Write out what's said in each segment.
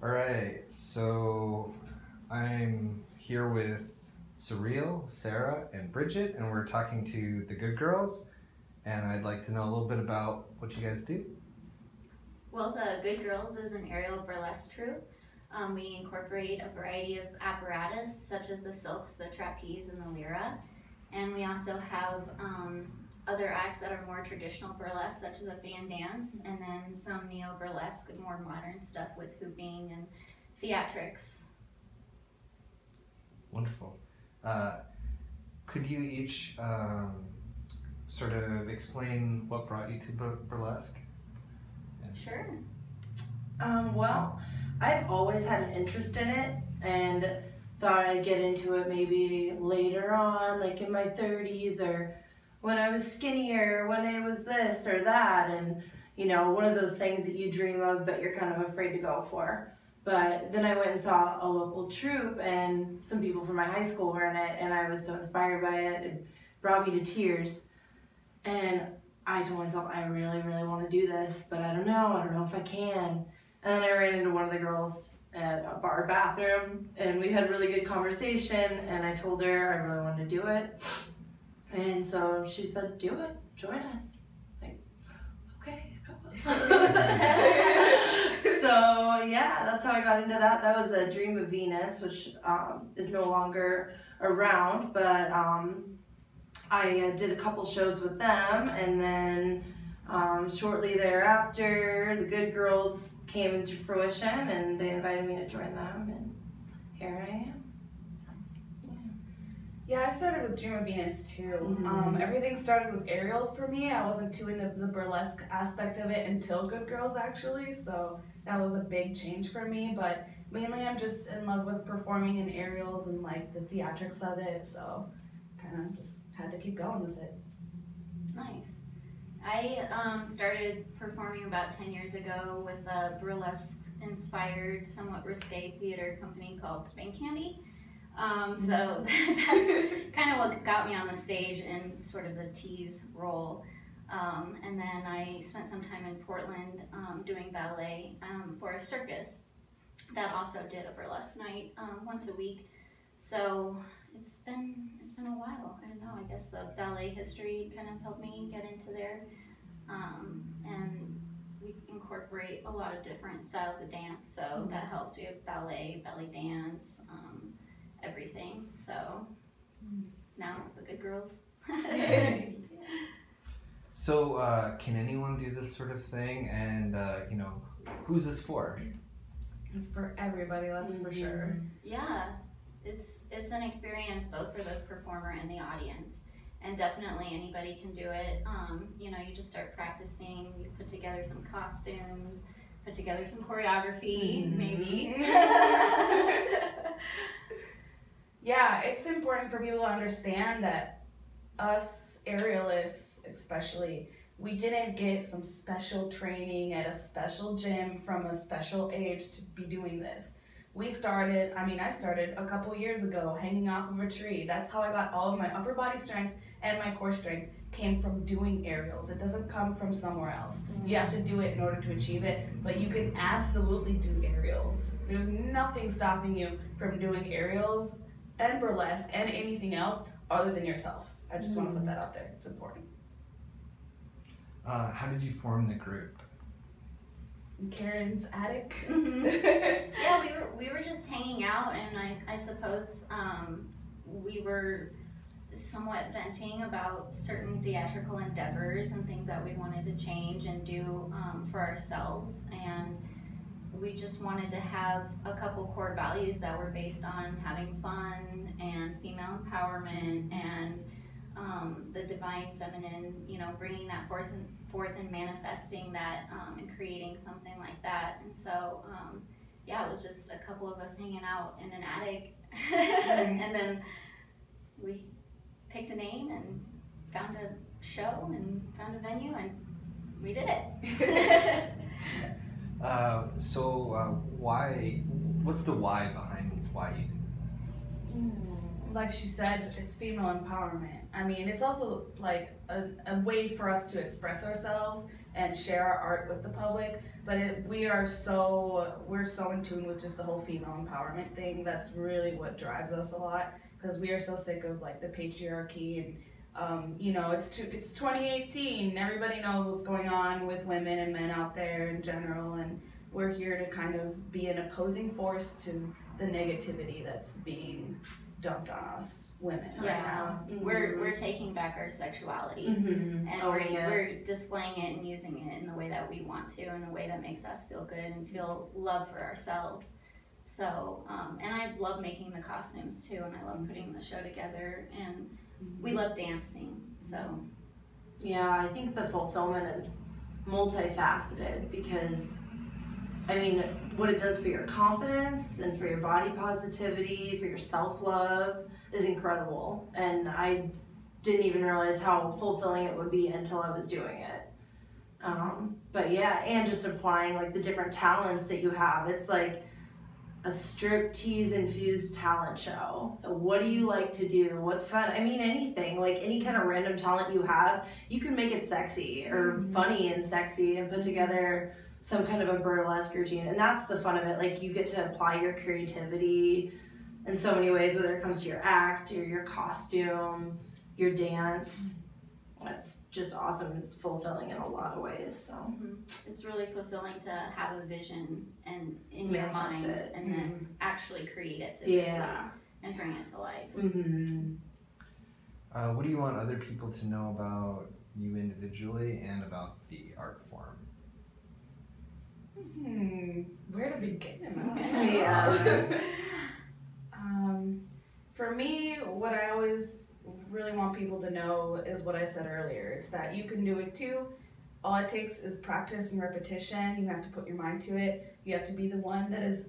All right, so I'm here with Surreal, Sarah, and Bridget, and we're talking to the Good Girls, and I'd like to know a little bit about what you guys do. Well, the Good Girls is an aerial burlesque troupe. We incorporate a variety of apparatus such as the silks, the trapeze, and the lyra. And we also have other acts that are more traditional burlesque, such as a fan dance, and then some neo-burlesque, more modern stuff with hooping and theatrics. Wonderful. Could you each sort of explain what brought you to burlesque? Sure. Well, I've always had an interest in it and thought I'd get into it maybe later on, like in my 30s, or when I was skinnier, when I was this or that, and you know, one of those things that you dream of but you're kind of afraid to go for. But then I went and saw a local troupe, and some people from my high school were in it, and I was so inspired by it. It brought me to tears. And I told myself, I really, really want to do this, but I don't know if I can. And then I ran into one of the girls at a bar bathroom, and we had a really good conversation, and I told her I really wanted to do it. And so she said, do it, join us. Like, okay, I will. So yeah, that's how I got into that. That was a Dream of Venus, which is no longer around, but I did a couple shows with them, and then shortly thereafter, the Good Girls came into fruition, and they invited me to join them, and here I am. So, yeah, I started with Dream of Venus too. Mm-hmm. Everything started with aerials for me. I wasn't too into the burlesque aspect of it until Good Girls actually, so that was a big change for me. But mainly I'm just in love with performing in aerials and like the theatrics of it, so kind of just had to keep going with it. Nice. I started performing about 10 years ago with a burlesque-inspired, somewhat risque theater company called Spank Candy. So that's kind of what got me on the stage in sort of the tease role. And then I spent some time in Portland doing ballet for a circus that also did a burlesque night once a week. So it's been a while. I don't know, I guess the ballet history kind of helped me get into there. And we incorporate a lot of different styles of dance, so that helps. We have ballet, belly dance, everything. So now it's the Good Girls. So can anyone do this sort of thing, and you know, who's this for? It's for everybody, that's for sure. Yeah. It's an experience both for the performer and the audience, and definitely anybody can do it. You know, you just start practicing, you put together some costumes, put together some choreography, maybe. Yeah, it's important for people to understand that us aerialists especially, we didn't get some special training at a special gym from a special age to be doing this. I started a couple years ago hanging off of a tree. That's how I got all of my upper body strength, and my core strength came from doing aerials. It doesn't come from somewhere else. You have to do it in order to achieve it, but you can absolutely do aerials. There's nothing stopping you from doing aerials and burlesque and anything else other than yourself. I just want to put that out there. It's important. How did you form the group? Karen's attic. Yeah, we were just hanging out, and I suppose we were somewhat venting about certain theatrical endeavors and things that we wanted to change and do for ourselves, and we just wanted to have a couple core values that were based on having fun and female empowerment and the divine feminine, you know, bringing that forth and manifesting that and creating something like that. And so, yeah, it was just a couple of us hanging out in an attic, and then we picked a name and found a show and found a venue, and we did it. What's the why behind why you do this? Like she said, it's female empowerment. I mean, it's also like a way for us to express ourselves and share our art with the public. But we're so in tune with just the whole female empowerment thing. That's really what drives us a lot, because we are so sick of like the patriarchy and you know, it's 2018. Everybody knows what's going on with women and men out there in general, and we're here to kind of be an opposing force to the negativity that's being dumped on us women right now. We're taking back our sexuality, and we're displaying it and using it in the way that we want to, in a way that makes us feel good and feel love for ourselves. So, and I love making the costumes too, and I love putting the show together, and we love dancing. So, yeah, I think the fulfillment is multifaceted, because I mean, what it does for your confidence and for your body positivity, for your self-love is incredible. And I didn't even realize how fulfilling it would be until I was doing it. But yeah, and just applying like the different talents that you have. It's like a strip tease infused talent show. So what do you like to do? What's fun? I mean, anything, like any kind of random talent you have, you can make it sexy or funny and sexy and put together some kind of a burlesque routine. And that's the fun of it. Like, you get to apply your creativity in so many ways, whether it comes to your act or your costume, your dance. That's just awesome. It's fulfilling in a lot of ways. So it's really fulfilling to have a vision and in your mind, and then actually create it physically and bring it to life. What do you want other people to know about you individually and about the art form? Where to begin? For me, what I always really want people to know is what I said earlier. It's that you can do it too. All it takes is practice and repetition. You have to put your mind to it. You have to be the one that is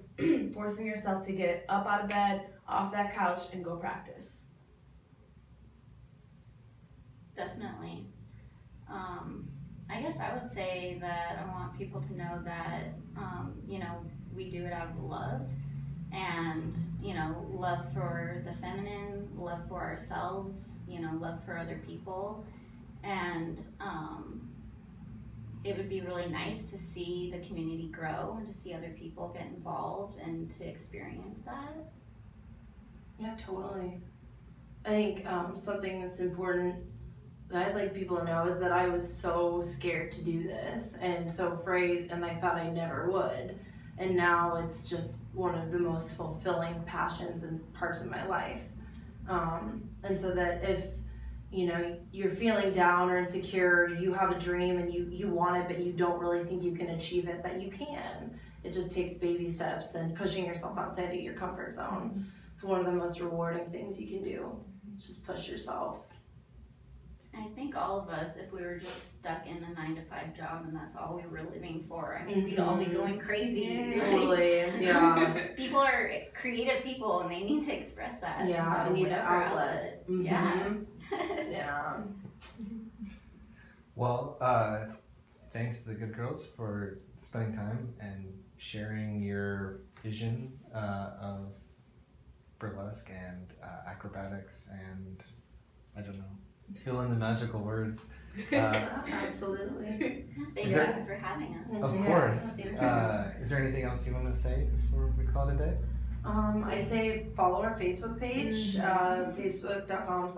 forcing yourself to get up out of bed, off that couch, and go practice. Definitely. I guess I would say that I want people to know that, you know, we do it out of love, and, you know, love for the feminine, love for ourselves, you know, love for other people. And it would be really nice to see the community grow and to see other people get involved and to experience that. Yeah, totally. I think something that's important that I'd like people to know is that I was so scared to do this and so afraid, and I thought I never would. And now it's just one of the most fulfilling passions and parts of my life. And so that if, you know, you're feeling down or insecure, you have a dream and you want it, but you don't really think you can achieve it, that you can. It just takes baby steps and pushing yourself outside of your comfort zone. It's one of the most rewarding things you can do. Just push yourself. I think all of us, if we were just stuck in a 9-to-5 job and that's all we were living for, I mean, we'd all be going crazy. Totally, yeah. People are creative people and they need to express that. Yeah, so they need an outlet. Yeah. Yeah. Well, thanks to the Good Girls for spending time and sharing your vision of burlesque and acrobatics and, I don't know, fill in the magical words. Absolutely. Thank you for having us. Of course. Is there anything else you want to say before we call it a day? I'd say follow our Facebook page, facebook.com/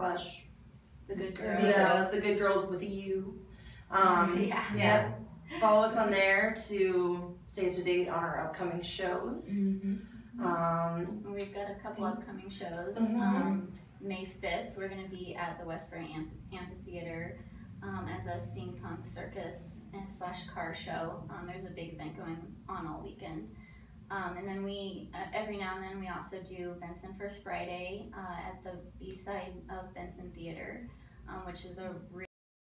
The Good Girls. Yeah, The Good Girls with a U. Yeah. Follow us on there to stay up to date on our upcoming shows. We've got a couple upcoming shows. May 5th, we're going to be at the Westbury Amphitheater as a steampunk circus / car show. There's a big event going on all weekend. And then we, every now and then, we also do Benson First Friday at the B-side of Benson Theater, which is a